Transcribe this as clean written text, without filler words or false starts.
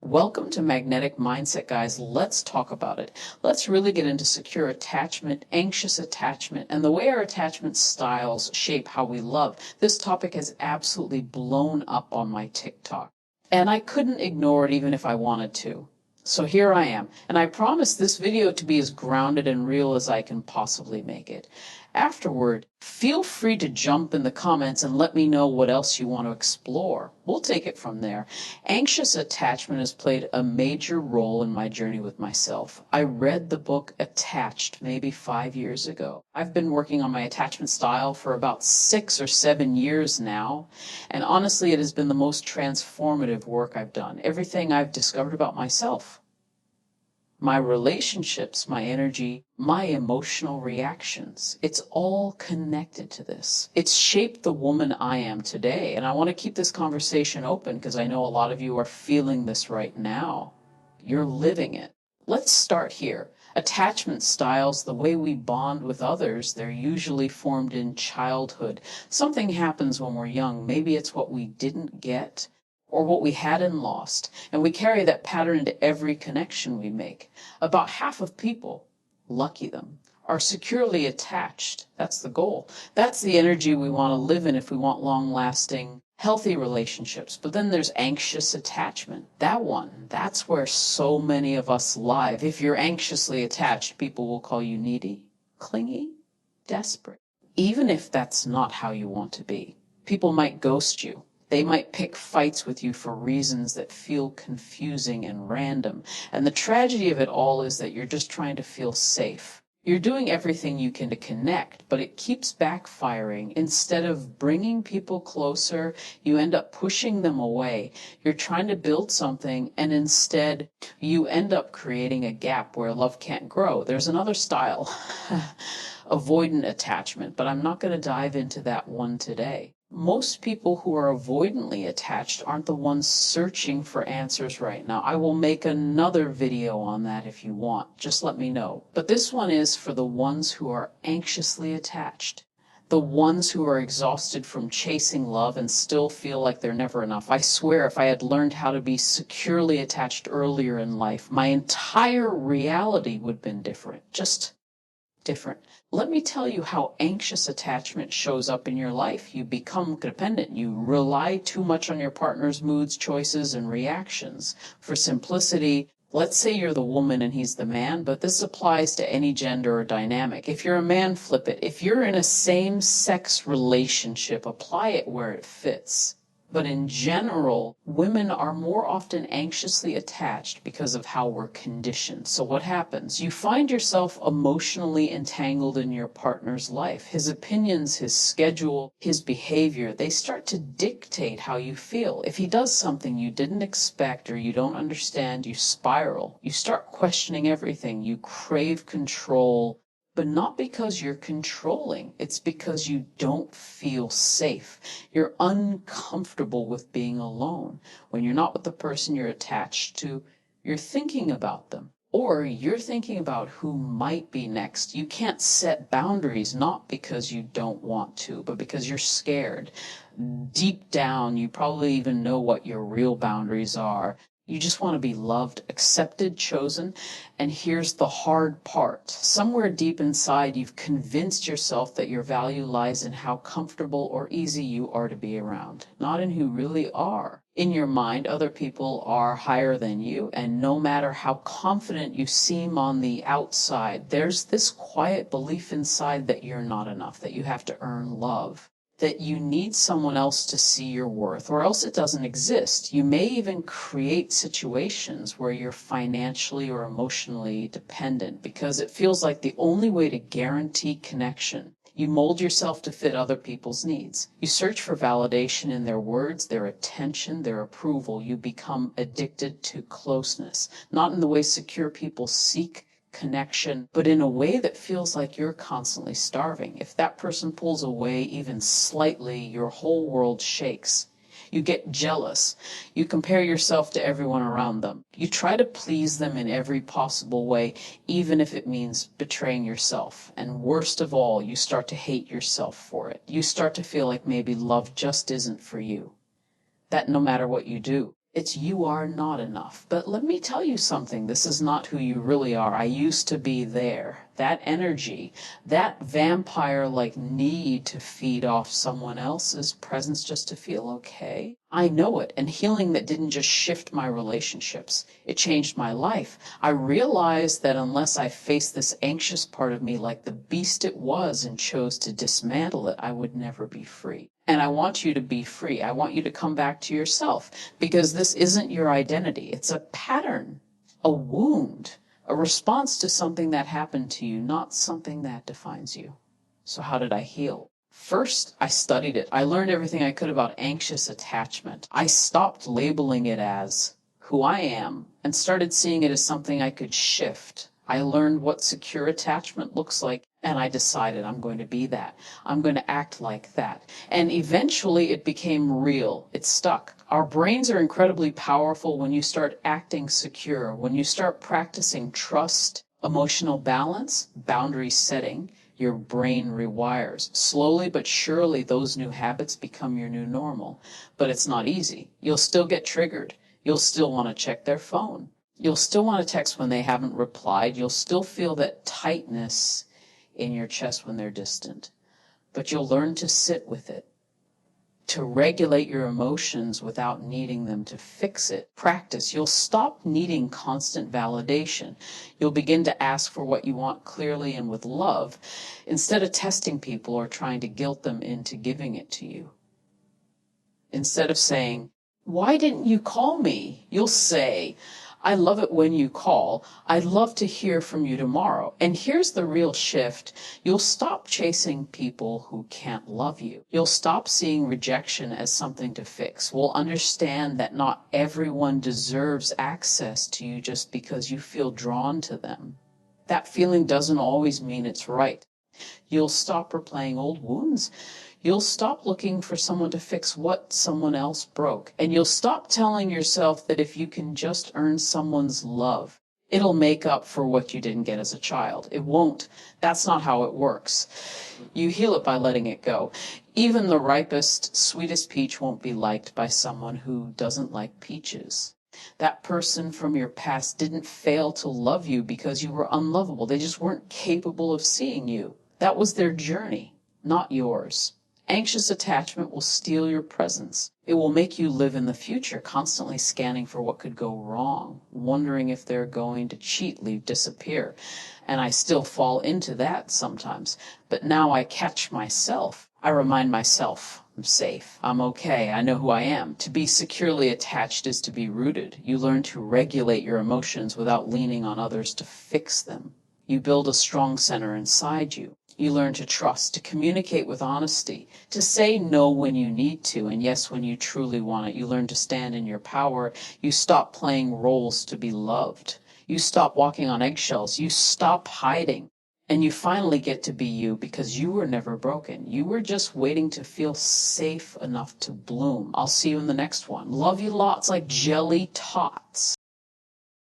Welcome to Magnetic Mindset, guys. Let's talk about it. Let's really get into secure attachment, anxious attachment, and the way our attachment styles shape how we love. This topic has absolutely blown up on my TikTok, and I couldn't ignore it even if I wanted to. So here I am, and I promise this video to be as grounded and real as I can possibly make it. Afterward, feel free to jump in the comments and let me know what else you want to explore. We'll take it from there. Anxious attachment has played a major role in my journey with myself. I read the book Attached maybe 5 years ago. I've been working on my attachment style for about 6 or 7 years now, and honestly, it has been the most transformative work I've done. Everything I've discovered about myself, my relationships, my energy, my emotional reactions. It's all connected to this. It's shaped the woman I am today. And I want to keep this conversation open because I know a lot of you are feeling this right now. You're living it. Let's start here. Attachment styles, the way we bond with others, they're usually formed in childhood. Something happens when we're young. Maybe it's what we didn't get, or what we had and lost, and we carry that pattern into every connection we make. About half of people, lucky them, are securely attached. That's the goal. That's the energy we want to live in if we want long-lasting, healthy relationships. But then there's anxious attachment. That's where so many of us live. If you're anxiously attached, people will call you needy, clingy, desperate. Even if that's not how you want to be. People might ghost you. They might pick fights with you for reasons that feel confusing and random. And the tragedy of it all is that you're just trying to feel safe. You're doing everything you can to connect, but it keeps backfiring. Instead of bringing people closer, you end up pushing them away. You're trying to build something, and instead you end up creating a gap where love can't grow. There's another style, avoidant attachment, but I'm not going to dive into that one today. Most people who are avoidantly attached aren't the ones searching for answers right now. I will make another video on that if you want. Just let me know. But this one is for the ones who are anxiously attached. The ones who are exhausted from chasing love and still feel like they're never enough. I swear, if I had learned how to be securely attached earlier in life, my entire reality would have been different. Just different. Let me tell you how anxious attachment shows up in your life. You become dependent. You rely too much on your partner's moods, choices, and reactions. For simplicity, let's say you're the woman and he's the man, but this applies to any gender or dynamic. If you're a man, flip it. If you're in a same-sex relationship, apply it where it fits. But in general, women are more often anxiously attached because of how we're conditioned. So what happens? You find yourself emotionally entangled in your partner's life. His opinions, his schedule, his behavior, they start to dictate how you feel. If he does something you didn't expect or you don't understand, you spiral. You start questioning everything. You crave control. But not because you're controlling. It's because you don't feel safe. You're uncomfortable with being alone. When you're not with the person you're attached to, you're thinking about them. Or you're thinking about who might be next. You can't set boundaries, not because you don't want to, but because you're scared. Deep down, you probably even know what your real boundaries are. You just want to be loved, accepted, chosen. And here's the hard part. Somewhere deep inside, you've convinced yourself that your value lies in how comfortable or easy you are to be around, not in who really are. In your mind, other people are higher than you, and no matter how confident you seem on the outside, there's this quiet belief inside that you're not enough, that you have to earn love, that you need someone else to see your worth, or else it doesn't exist. You may even create situations where you're financially or emotionally dependent because it feels like the only way to guarantee connection. You mold yourself to fit other people's needs. You search for validation in their words, their attention, their approval. You become addicted to closeness, not in the way secure people seek connection, but in a way that feels like you're constantly starving. If that person pulls away even slightly, your whole world shakes. You get jealous. You compare yourself to everyone around them. You try to please them in every possible way, even if it means betraying yourself. And worst of all, you start to hate yourself for it. You start to feel like maybe love just isn't for you. That no matter what you do, It's you are not enough. But let me tell you something. This is not who you really are. I used to be there. That energy, that vampire-like need to feed off someone else's presence just to feel okay. I know it. And healing that didn't just shift my relationships. It changed my life. I realized that unless I faced this anxious part of me like the beast it was and chose to dismantle it, I would never be free. And I want you to be free. I want you to come back to yourself, because this isn't your identity. It's a pattern, a wound, a response to something that happened to you, not something that defines you. So how did I heal? First, I studied it. I learned everything I could about anxious attachment. I stopped labeling it as who I am and started seeing it as something I could shift. I learned what secure attachment looks like, and I decided I'm going to be that. I'm going to act like that. And eventually it became real. It stuck. Our brains are incredibly powerful when you start acting secure, when you start practicing trust, emotional balance, boundary setting. Your brain rewires. Slowly but surely, those new habits become your new normal. But it's not easy. You'll still get triggered. You'll still want to check their phone. You'll still want to text when they haven't replied. You'll still feel that tightness in your chest when they're distant. But you'll learn to sit with it, to regulate your emotions without needing them to fix it. Practice. You'll stop needing constant validation. You'll begin to ask for what you want clearly and with love, instead of testing people or trying to guilt them into giving it to you. Instead of saying, "Why didn't you call me?" you'll say, "I love it when you call. I'd love to hear from you tomorrow." And here's the real shift. You'll stop chasing people who can't love you. You'll stop seeing rejection as something to fix. We'll understand that not everyone deserves access to you just because you feel drawn to them. That feeling doesn't always mean it's right. You'll stop replaying old wounds. You'll stop looking for someone to fix what someone else broke. And you'll stop telling yourself that if you can just earn someone's love, it'll make up for what you didn't get as a child. It won't. That's not how it works. You heal it by letting it go. Even the ripest, sweetest peach won't be liked by someone who doesn't like peaches. That person from your past didn't fail to love you because you were unlovable. They just weren't capable of seeing you. That was their journey, not yours. Anxious attachment will steal your presence. It will make you live in the future, constantly scanning for what could go wrong, wondering if they're going to cheat, leave, disappear. And I still fall into that sometimes. But now I catch myself. I remind myself, I'm safe. I'm okay. I know who I am. To be securely attached is to be rooted. You learn to regulate your emotions without leaning on others to fix them. You build a strong center inside you. You learn to trust, to communicate with honesty, to say no when you need to and yes when you truly want it. You learn to stand in your power. You stop playing roles to be loved. You stop walking on eggshells. You stop hiding. And you finally get to be you because you were never broken. You were just waiting to feel safe enough to bloom. I'll see you in the next one. Love you lots like jelly tots.